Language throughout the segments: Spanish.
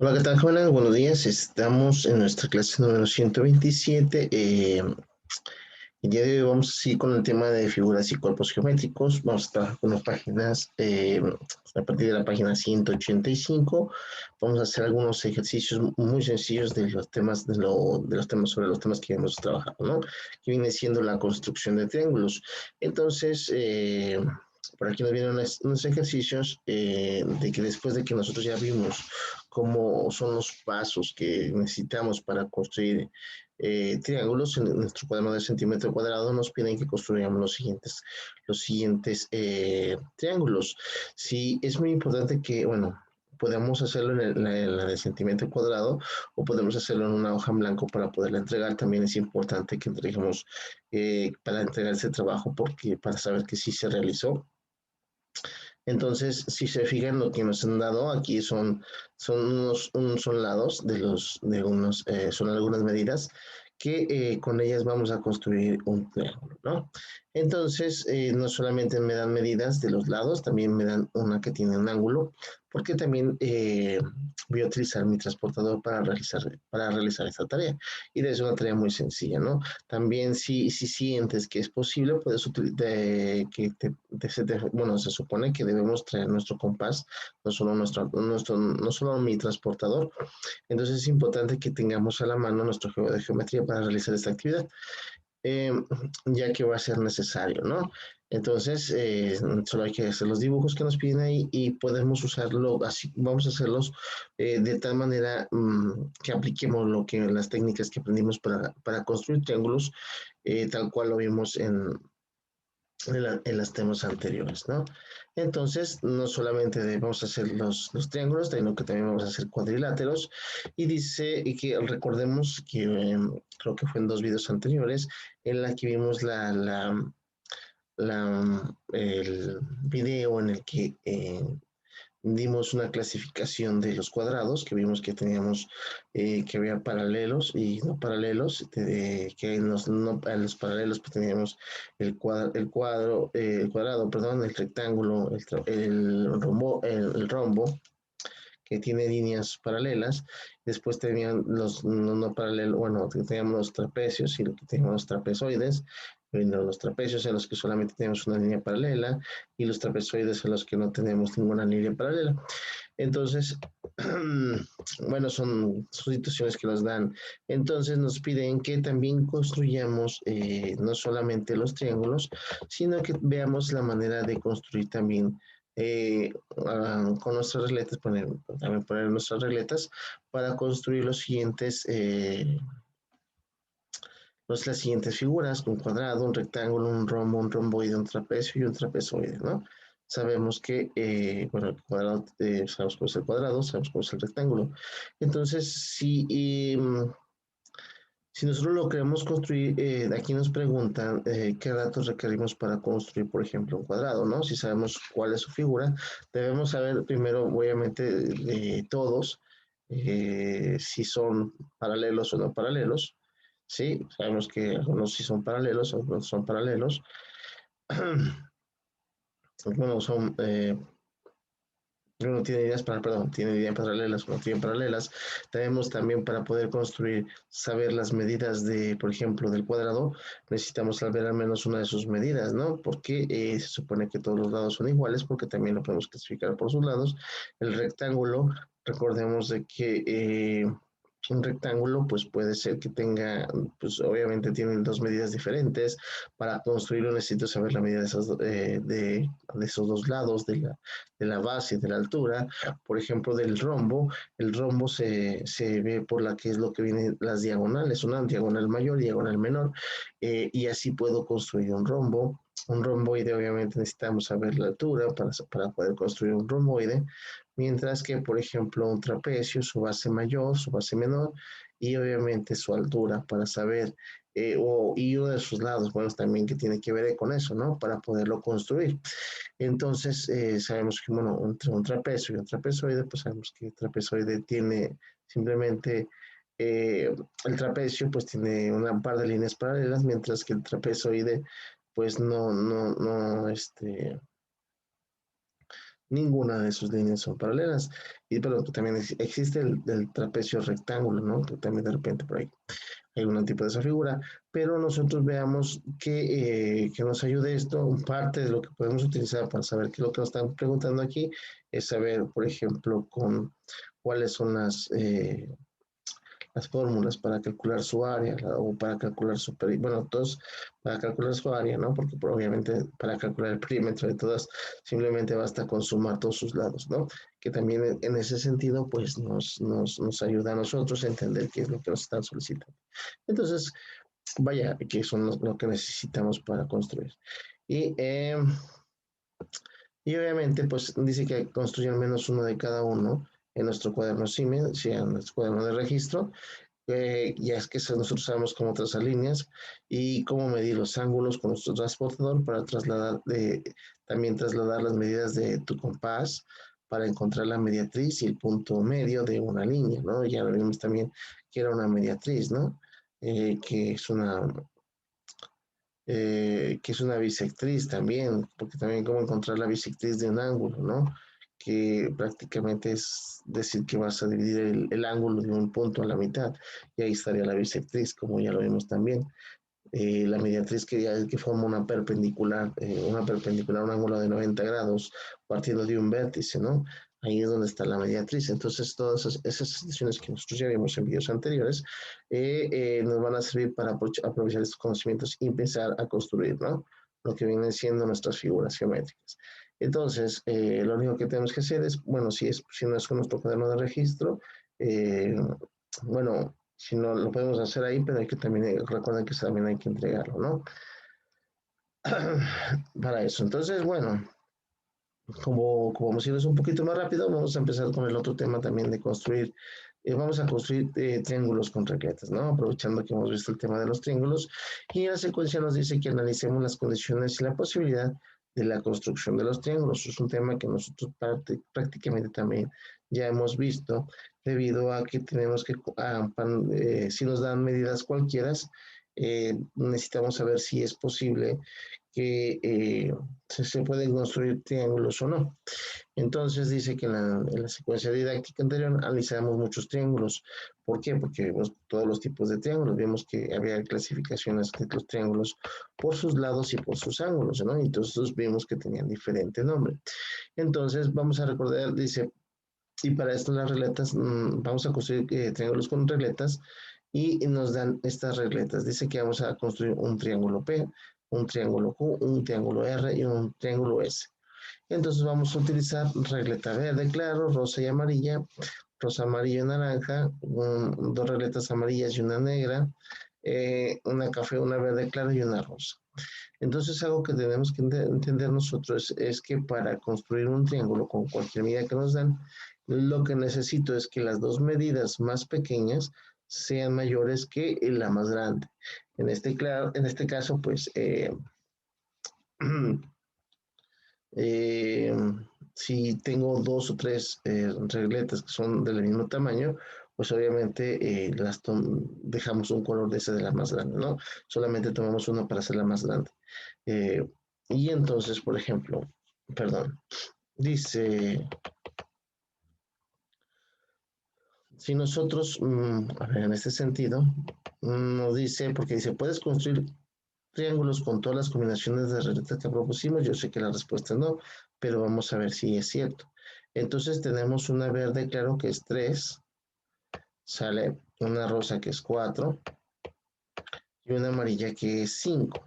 Hola, ¿qué tal, jóvenes? Buenos días. Estamos en nuestra clase número 127. El día de hoy vamos a seguir con el tema de figuras y cuerpos geométricos. Vamos a trabajar con las páginas, a partir de la página 185. Vamos a hacer algunos ejercicios muy sencillos de los temas, de los temas sobre los temas que hemos trabajado, ¿no? Que viene siendo la construcción de triángulos. Entonces, por aquí nos vienen unos ejercicios de que después de que nosotros ya vimos cómo son los pasos que necesitamos para construir triángulos, en nuestro cuaderno de centímetro cuadrado nos piden que construyamos los siguientes triángulos. Sí, es muy importante que, bueno, podemos hacerlo en la de centímetro cuadrado o podemos hacerlo en una hoja en blanco para poderla entregar. También es importante que entreguemos para entregar ese trabajo porque para saber que sí se realizó. Entonces, si se fijan, lo que nos han dado aquí son lados son algunas medidas que con ellas vamos a construir un triángulo, ¿no? Entonces, no solamente me dan medidas de los lados, también me dan una que tiene un ángulo, porque también voy a utilizar mi transportador para realizar esta tarea. Y es una tarea muy sencilla, ¿no? También si sientes que es posible, puedes utilizar, bueno, se supone que debemos traer nuestro compás, no solo mi transportador. Entonces es importante que tengamos a la mano nuestro juego de geometría para realizar esta actividad, eh, ya que va a ser necesario, ¿no? Entonces, solo hay que hacer los dibujos que nos piden ahí y podemos usarlo así, vamos a hacerlos de tal manera que apliquemos las técnicas que aprendimos para construir triángulos, tal cual lo vimos en las temas anteriores, ¿no? Entonces, no solamente debemos hacer los triángulos, sino que también vamos a hacer cuadriláteros. Y dice y que recordemos que creo que fue en dos videos anteriores, en la que vimos el video en el que dimos una clasificación de los cuadrados, que vimos que teníamos, que había paralelos y no paralelos, que en los paralelos pues teníamos el cuadrado, perdón, el rectángulo, el rombo, que tiene líneas paralelas. Después tenían los no paralelos, bueno, teníamos los trapecios y lo que teníamos los trapezoides. Bueno, los trapecios en los que solamente tenemos una línea paralela y los trapezoides en los que no tenemos ninguna línea paralela. Entonces, bueno, son situaciones que nos dan. Entonces nos piden que también construyamos no solamente los triángulos, sino que veamos la manera de construir también con nuestras regletas, también poner nuestras regletas para construir las siguientes figuras: un cuadrado, un rectángulo, un rombo, un romboide, un trapecio y un trapezoide, ¿no? Sabemos que, bueno, el cuadrado, sabemos cómo es el cuadrado, sabemos cómo es el rectángulo. Entonces, si nosotros lo queremos construir, aquí nos preguntan qué datos requerimos para construir, por ejemplo, un cuadrado, ¿no? Si sabemos cuál es su figura, debemos saber primero, obviamente, de todos, si son paralelos o no paralelos, ¿sí? Sabemos que algunos sí son paralelos, otros no son paralelos. Bueno, uno tiene líneas perdón, tiene líneas paralelas, uno tiene paralelas. Tenemos también para poder construir, saber las medidas por ejemplo, del cuadrado, necesitamos saber al menos una de sus medidas, ¿no? Porque se supone que todos los lados son iguales, porque también lo podemos clasificar por sus lados. El rectángulo, recordemos de que un rectángulo, pues puede ser que tenga, pues obviamente tienen dos medidas diferentes. Para construirlo necesito saber la medida de esos dos lados, de la base y de la altura. Por ejemplo, del rombo, el rombo se ve por la que es lo que viene las diagonales, una diagonal mayor, diagonal menor, y así puedo construir un rombo. Un romboide, obviamente necesitamos saber la altura para poder construir un romboide, mientras que, por ejemplo, un trapecio, su base mayor, su base menor, y obviamente su altura para saber, y uno de sus lados, bueno, también que tiene que ver con eso, ¿no? Para poderlo construir. Entonces, sabemos que, bueno, entre un trapecio y un trapezoide, pues sabemos que el trapezoide tiene simplemente, el trapecio, pues tiene una par de líneas paralelas, mientras que el trapezoide, pues no, Ninguna de sus líneas son paralelas. Y pero también existe el trapecio rectángulo, ¿no? Que también de repente por ahí hay algún tipo de esa figura, pero nosotros veamos que nos ayude esto. Parte de lo que podemos utilizar para saber qué es lo que nos están preguntando aquí es saber, por ejemplo, con cuáles son las fórmulas para calcular su área o para calcular su perímetro, bueno, todos para calcular su área, ¿no? Porque obviamente para calcular el perímetro de todas simplemente basta con sumar todos sus lados, ¿no? Que también en ese sentido pues nos ayuda a nosotros a entender qué es lo que nos están solicitando. Entonces, vaya, que son lo que necesitamos para construir. Y, eh, y obviamente, pues dice que construye al menos uno de cada uno en nuestro cuaderno Siemens, si en nuestro cuaderno de registro, ya es que nosotros sabemos cómo trazar líneas y cómo medir los ángulos con nuestro transportador para también trasladar las medidas de tu compás para encontrar la mediatriz y el punto medio de una línea, ¿no? Ya lo vimos también que era una mediatriz, ¿no? Que es que es una bisectriz también, porque también cómo encontrar la bisectriz de un ángulo, ¿no? Que prácticamente es decir que vas a dividir el ángulo de un punto a la mitad, y ahí estaría la bisectriz, como ya lo vimos también. La mediatriz que forma una perpendicular, un ángulo de 90 grados, partiendo de un vértice, ¿no? Ahí es donde está la mediatriz. Entonces, todas esas situaciones que nosotros ya vimos en videos anteriores nos van a servir para aprovechar estos conocimientos y empezar a construir, ¿no? Lo que vienen siendo nuestras figuras geométricas. Entonces, lo único que tenemos que hacer es, bueno, si no es con nuestro cuaderno de registro, eh, bueno, si no, lo podemos hacer ahí, pero hay que también, recuerden que también hay que entregarlo, ¿no? Para eso. Entonces, bueno, como vamos a irnos un poquito más rápido, vamos a empezar con el otro tema también de construir. Vamos a construir triángulos con regletas, ¿no? Aprovechando que hemos visto el tema de los triángulos. Y en la secuencia nos dice que analicemos las condiciones y la posibilidad de la construcción de los triángulos. Es un tema que nosotros prácticamente también ya hemos visto, debido a que tenemos que, si nos dan medidas cualquiera, necesitamos saber si es posible que se pueden construir triángulos o no. Entonces dice que en la secuencia didáctica anterior analizamos muchos triángulos. ¿Por qué? Porque vemos todos los tipos de triángulos. Vemos que había clasificaciones de los triángulos por sus lados y por sus ángulos, ¿no? Entonces vimos que tenían diferente nombre. Entonces vamos a recordar, dice, y para esto las regletas, vamos a construir triángulos con regletas y nos dan estas regletas. Dice que vamos a construir un triángulo P, un triángulo Q, un triángulo R y un triángulo S. Entonces vamos a utilizar regleta verde claro, rosa y amarilla, rosa, amarillo y naranja, dos regletas amarillas y una negra, una café, una verde claro y una rosa. Entonces algo que tenemos que entender nosotros es que para construir un triángulo con cualquier medida que nos dan, lo que necesito es que las dos medidas más pequeñas sean mayores que la más grande. En este caso, pues Eh, si tengo dos o tres regletas que son del mismo tamaño, pues obviamente dejamos un color de ese de la más grande, ¿no? Solamente tomamos uno para hacerla más grande. Eh, y entonces, por ejemplo, perdón, dice, si nosotros, a ver, en este sentido, nos dice, porque dice, puedes construir triángulos con todas las combinaciones de regletas que propusimos. Yo sé que la respuesta es no, pero vamos a ver si es cierto. Entonces tenemos una verde claro que es 3, sale una rosa que es 4 y una amarilla que es 5.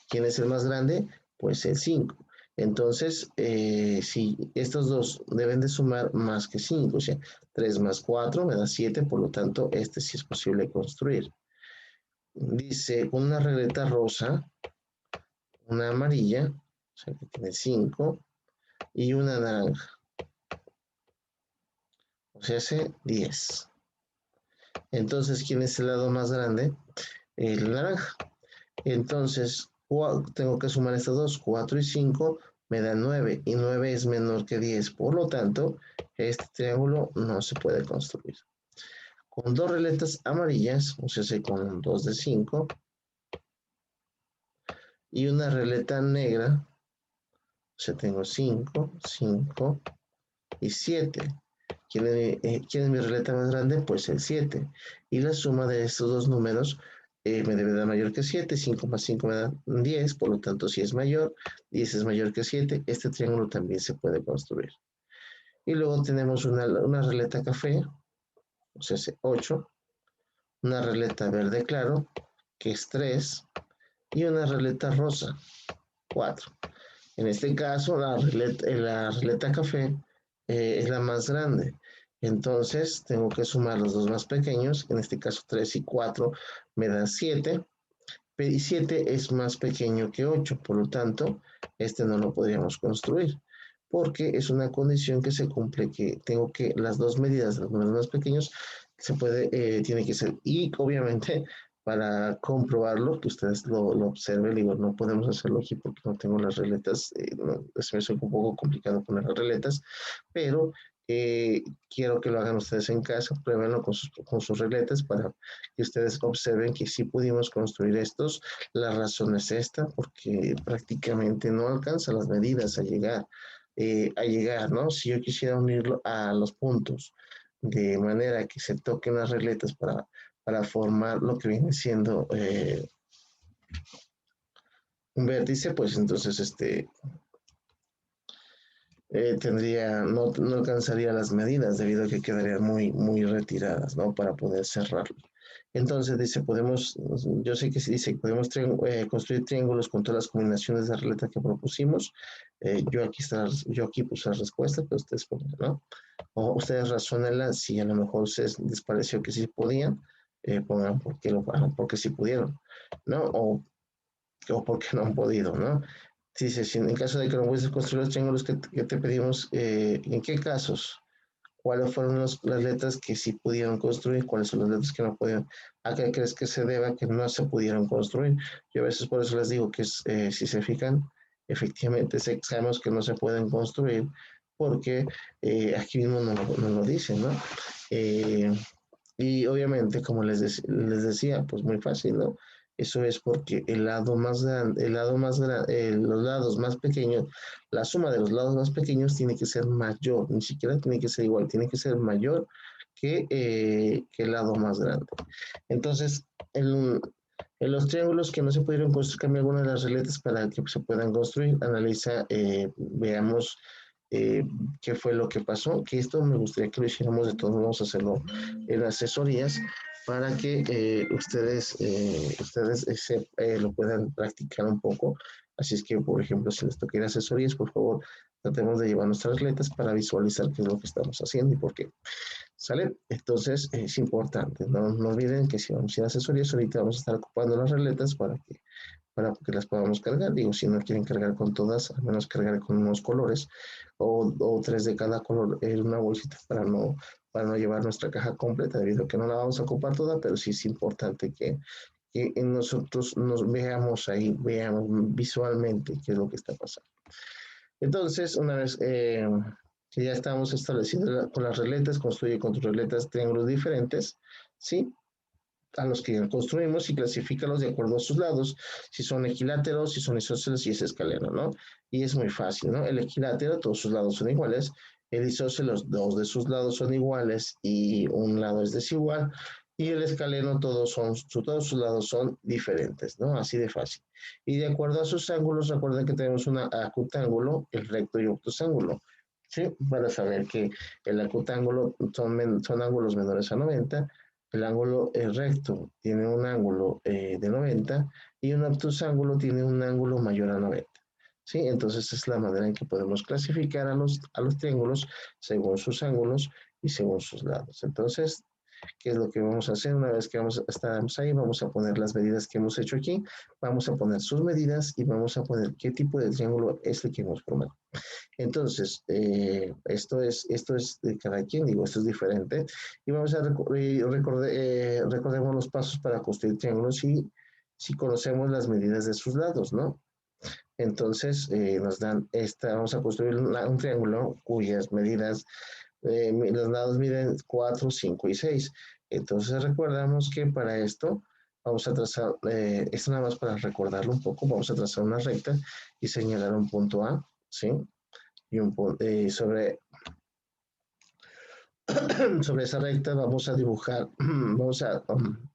¿Quién es el más grande? Pues el 5. Entonces, si estos dos deben de sumar más que 5, o sea, 3 más 4 me da 7, por lo tanto, este sí es posible construir. Dice una regleta rosa, una amarilla, o sea que tiene 5, y una naranja, o sea, hace 10. Entonces, ¿quién es el lado más grande? El naranja. Entonces, tengo que sumar estos dos, 4 y 5 me dan 9, y 9 es menor que 10. Por lo tanto, este triángulo no se puede construir. Con dos regletas amarillas, o sea, con 2 de 5, y una regleta negra, sea, tengo 5, 5 y 7. ¿Quién es mi regleta más grande? Pues el 7. Y la suma de estos dos números me debe dar mayor que 7. 5 más 5 me da 10, por lo tanto, si es mayor, 10 es mayor que 7, este triángulo también se puede construir. Y luego tenemos una regleta café, o sea, 8, una regleta verde claro, que es 3, y una regleta rosa, 4. En este caso, la regleta café es la más grande. Entonces, tengo que sumar los dos más pequeños. En este caso, 3 y 4 me dan 7. Y 7 es más pequeño que 8. Por lo tanto, este no lo podríamos construir. Porque es una condición que se cumple, que tengo que las dos medidas de los números más pequeños tiene que ser. Y obviamente, para comprobarlo, que ustedes lo observen, digo, no podemos hacerlo aquí porque no tengo las regletas, se me hace un poco complicado poner las regletas, pero quiero que lo hagan ustedes en casa, pruébenlo con sus regletas para que ustedes observen que sí pudimos construir estos. La razón es esta, porque prácticamente no alcanza las medidas a llegar, ¿no? Si yo quisiera unirlo a los puntos de manera que se toquen las regletas para formar lo que viene siendo un vértice, pues entonces no alcanzaría las medidas debido a que quedarían muy retiradas, ¿no? Para poder cerrarlo. Entonces dice, yo sé que se dice, podemos construir triángulos con todas las combinaciones de regleta que propusimos. Yo aquí puse las respuestas, pero ustedes ponen, ¿no? O ustedes razónenla, si a lo mejor les pareció que sí podían, pongan por qué porque sí pudieron, ¿no? O porque no han podido, ¿no? Dice, si en caso de que no puedas construir los triángulos que te pedimos, ¿en qué casos? ¿Cuáles fueron las letras que sí pudieron construir? ¿Cuáles son las letras que no pudieron? ¿A qué crees que se deba que no se pudieron construir? Yo a veces por eso les digo que si se fijan, efectivamente sabemos que no se pueden construir porque aquí mismo no lo dicen, ¿no? Eh, y obviamente, como les decía, pues muy fácil, ¿no? Eso es porque el lado más grande, los lados más pequeños, la suma de los lados más pequeños tiene que ser mayor, ni siquiera tiene que ser igual, tiene que ser mayor que el lado más grande. Entonces, en los triángulos que no se pudieron construir, cambia algunas de las regletas para que se puedan construir. Analiza, veamos eh, qué fue lo que pasó, que esto me gustaría que lo hiciéramos de todos modos, hacerlo en asesorías para que ustedes lo puedan practicar un poco. Así es que, por ejemplo, si les toca ir a asesorías, por favor, tratemos de llevar nuestras regletas para visualizar qué es lo que estamos haciendo y por qué. ¿Sale? Entonces es importante, no olviden que si vamos a ir a asesorías, ahorita vamos a estar ocupando las regletas para que las podamos cargar. Digo, si no quieren cargar con todas, al menos cargar con unos colores o tres de cada color en una bolsita para no llevar nuestra caja completa, debido a que no la vamos a ocupar toda, pero sí es importante que nosotros nos veamos ahí, veamos visualmente qué es lo que está pasando. Entonces, una vez que ya estamos establecidos con las regletas, construye con tus regletas triángulos diferentes, ¿sí? A los que construimos y clasifícalos de acuerdo a sus lados, si son equiláteros, si son isósceles y es escaleno, ¿no? Y es muy fácil, ¿no? El equilátero, todos sus lados son iguales, el isósceles, dos de sus lados son iguales y un lado es desigual, y el escaleno, todos sus lados son diferentes, ¿no? Así de fácil. Y de acuerdo a sus ángulos, recuerden que tenemos un acutángulo, el recto y obtusángulo, ¿sí? Para saber que el acutángulo son ángulos menores a 90, el ángulo recto tiene un ángulo de 90 y un obtusángulo tiene un ángulo mayor a 90. ¿Sí? Entonces es la manera en que podemos clasificar a los triángulos según sus ángulos y según sus lados. Entonces, ¿qué es lo que vamos a hacer? Una vez que estamos ahí, vamos a poner las medidas que hemos hecho aquí, vamos a poner sus medidas y vamos a poner qué tipo de triángulo es el que hemos formado. Entonces, esto es de cada quien, digo, esto es diferente. Y vamos a recordemos los pasos para construir triángulos si conocemos las medidas de sus lados, ¿no? Entonces, nos dan vamos a construir un triángulo cuyas medidas, los lados miden 4, 5 y 6. Entonces, recordamos que para esto vamos a trazar, esto nada más para recordarlo un poco, vamos a trazar una recta y señalar un punto A ¿sí? Y sobre esa recta vamos a dibujar, vamos a, con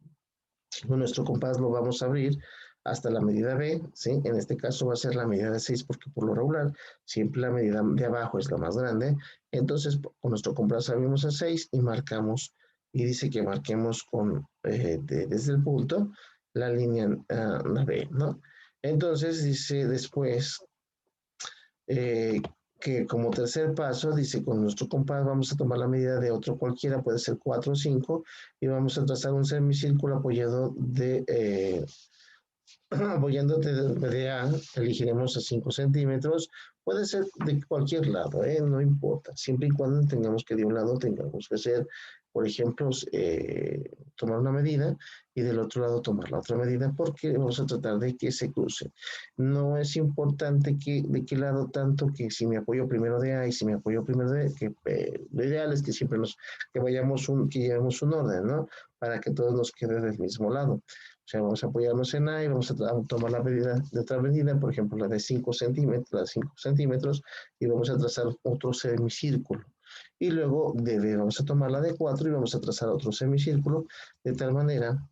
nuestro compás lo vamos a abrir hasta la medida B, ¿sí? En este caso va a ser la medida de 6 porque por lo regular siempre la medida de abajo es la más grande. Entonces con nuestro compás abrimos a 6 y marcamos, y dice que marquemos desde el punto la línea la B, ¿no? Entonces dice después eh, que como tercer paso, dice, con nuestro compás vamos a tomar la medida de otro cualquiera, puede ser 4 o 5, y vamos a trazar un semicírculo apoyándote de A, elegiremos a 5 centímetros, puede ser de cualquier lado, no importa, siempre y cuando tengamos que de un lado tengamos que hacer, por ejemplo, tomar una medida y del otro lado tomar la otra medida porque vamos a tratar de que se crucen. No es importante de qué lado tanto que si me apoyo primero de A y si me apoyo primero de B, que lo ideal es que siempre que llevemos un orden, ¿no? Para que todos nos quede del mismo lado. O sea, vamos a apoyarnos en A y vamos a tomar la medida de otra medida, por ejemplo, la de 5 centímetros, y vamos a trazar otro semicírculo. Y luego de B vamos a tomar la de 4 y vamos a trazar otro semicírculo, de tal manera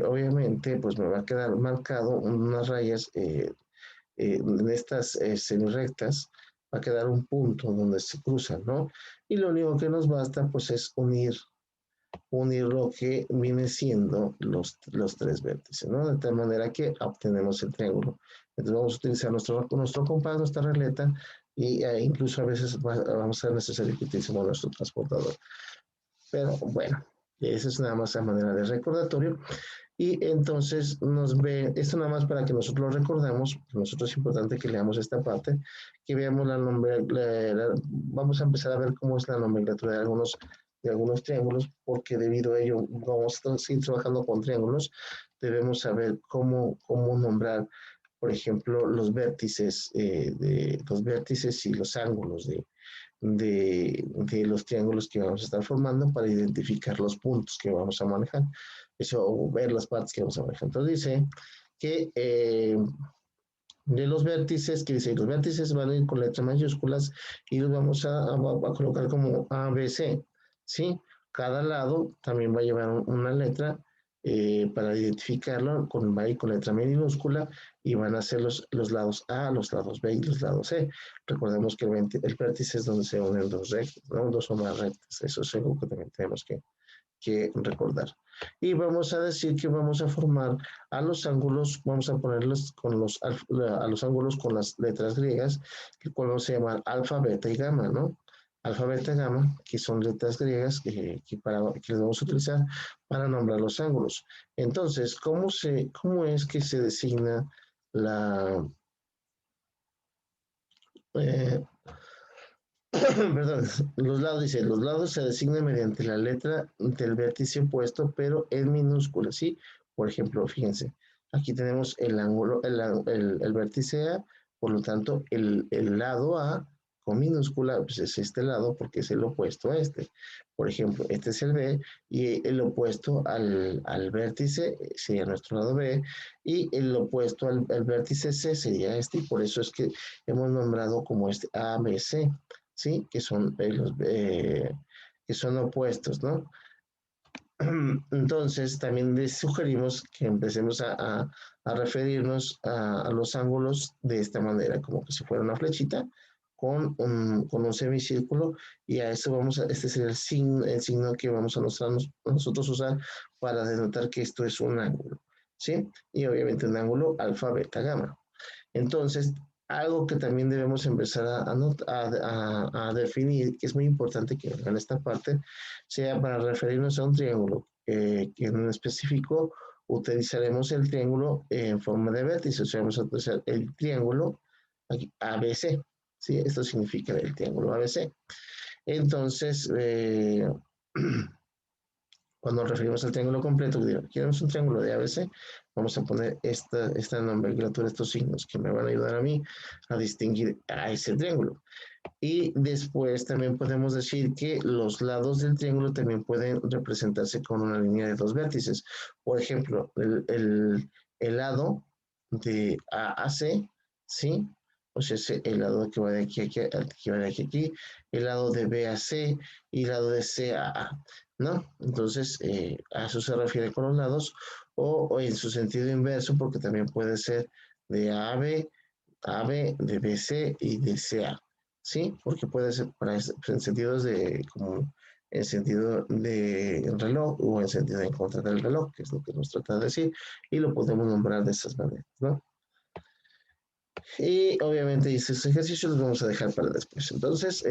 obviamente pues me va a quedar marcado unas rayas en estas semirectas, va a quedar un punto donde se cruzan, ¿no? Y lo único que nos basta pues es unir lo que viene siendo los tres vértices, ¿no? De tal manera que obtenemos el triángulo. Entonces vamos a utilizar nuestro compás, nuestra regleta, y incluso a veces vamos a ser necesario que utilicemos nuestro transportador. Pero bueno, esa es nada más la manera de recordatorio. Y entonces esto nada más para que nosotros lo recordemos, nosotros es importante que leamos esta parte, que veamos vamos a empezar a ver cómo es la nomenclatura de algunos triángulos, porque debido a ello vamos a seguir trabajando con triángulos, debemos saber cómo nombrar, por ejemplo, los vértices y los ángulos de los triángulos que vamos a estar formando para identificar los puntos que vamos a manejar. Eso, o ver las partes que vamos a manejar. Entonces dice que de los vértices, que dice, los vértices van a ir con letras mayúsculas y los vamos a colocar como A, B, C, ¿sí? Cada lado también va a llevar una letra para identificarlo, va a ir con letra minúscula y van a ser los lados A, los lados B y los lados C. Recordemos que el vértice es donde se unen dos rectas, ¿no? Dos o más rectas. Eso es algo que también tenemos que recordar. Y vamos a decir que vamos a formar a los ángulos, vamos a ponerlos a los ángulos con las letras griegas, que cual se llaman alfa, beta y gamma, ¿no? Alfa, beta, gamma, que son letras griegas que les vamos a utilizar para nombrar los ángulos. Entonces, ¿cómo es que se designa la, eh, perdón, los lados se designan mediante la letra del vértice opuesto, pero en minúsculas, ¿sí? Por ejemplo, fíjense, aquí tenemos el ángulo, el vértice A, por lo tanto, el lado A con minúscula, pues es este lado porque es el opuesto a este. Por ejemplo, este es el B y el opuesto al vértice sería nuestro lado B y el opuesto al vértice C sería este y por eso es que hemos nombrado como este ABC. ¿Sí? Que son opuestos, ¿no? Entonces, también les sugerimos que empecemos a referirnos a los ángulos de esta manera, como que si fuera una flechita con un semicírculo, y a eso este sería el signo que vamos a nosotros usar para denotar que esto es un ángulo, ¿sí? Y obviamente un ángulo alfa, beta, gamma. Entonces, algo que también debemos empezar a definir, que es muy importante que en esta parte, sea para referirnos a un triángulo, que en específico utilizaremos el triángulo en forma de vértice, o sea, vamos a utilizar el triángulo aquí, ABC, ¿sí? Esto significa el triángulo ABC. Entonces, cuando nos referimos al triángulo completo, queremos un triángulo de ABC, vamos a poner esta nomenclatura, estos signos que me van a ayudar a mí a distinguir a ese triángulo. Y después también podemos decir que los lados del triángulo también pueden representarse con una línea de dos vértices. Por ejemplo, el lado de A a C, ¿sí? O sea, el lado que va de aquí a aquí, que va de aquí a aquí, el lado de B a C y el lado de C a A, ¿no? Entonces, a eso se refiere con los lados, o en su sentido inverso, porque también puede ser de A, B, de B, C y de C, A, ¿sí? Porque puede ser en sentidos de, como en sentido de reloj o en sentido en contra del reloj, que es lo que nos trata de decir, y lo podemos nombrar de esas maneras, ¿no? Y obviamente estos ejercicios los vamos a dejar para después. Entonces,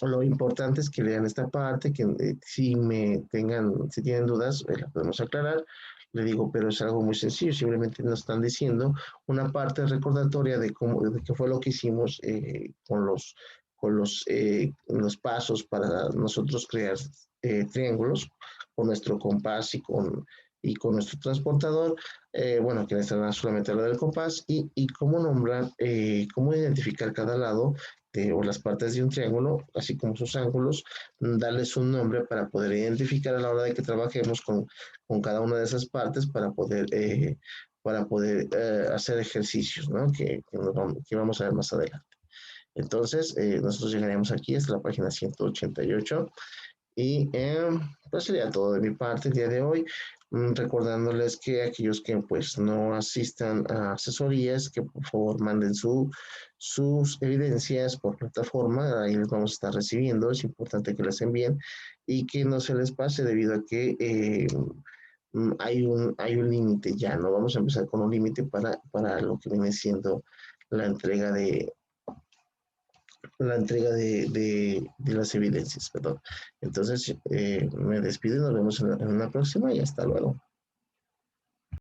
lo importante es que lean esta parte, que si tienen dudas, la podemos aclarar. Le digo, pero es algo muy sencillo, simplemente nos están diciendo una parte recordatoria de qué fue lo que hicimos con los pasos para nosotros crear triángulos con nuestro compás y con nuestro transportador. Bueno, que les solamente lo del compás y cómo nombrar, cómo identificar cada lado o las partes de un triángulo, así como sus ángulos, darles un nombre para poder identificar a la hora de que trabajemos con cada una de esas partes para poder hacer ejercicios, ¿no? Que vamos a ver más adelante. Entonces, nosotros llegaremos aquí hasta la página 188 y pues sería todo de mi parte el día de hoy. Recordándoles que aquellos que pues no asistan a asesorías, que por favor manden sus evidencias por plataforma, ahí les vamos a estar recibiendo, es importante que las envíen y que no se les pase debido a que hay un límite ya, ¿no? Vamos a empezar con un límite para lo que viene siendo la entrega de, de las evidencias, perdón. Entonces, me despido y nos vemos en una próxima y hasta luego.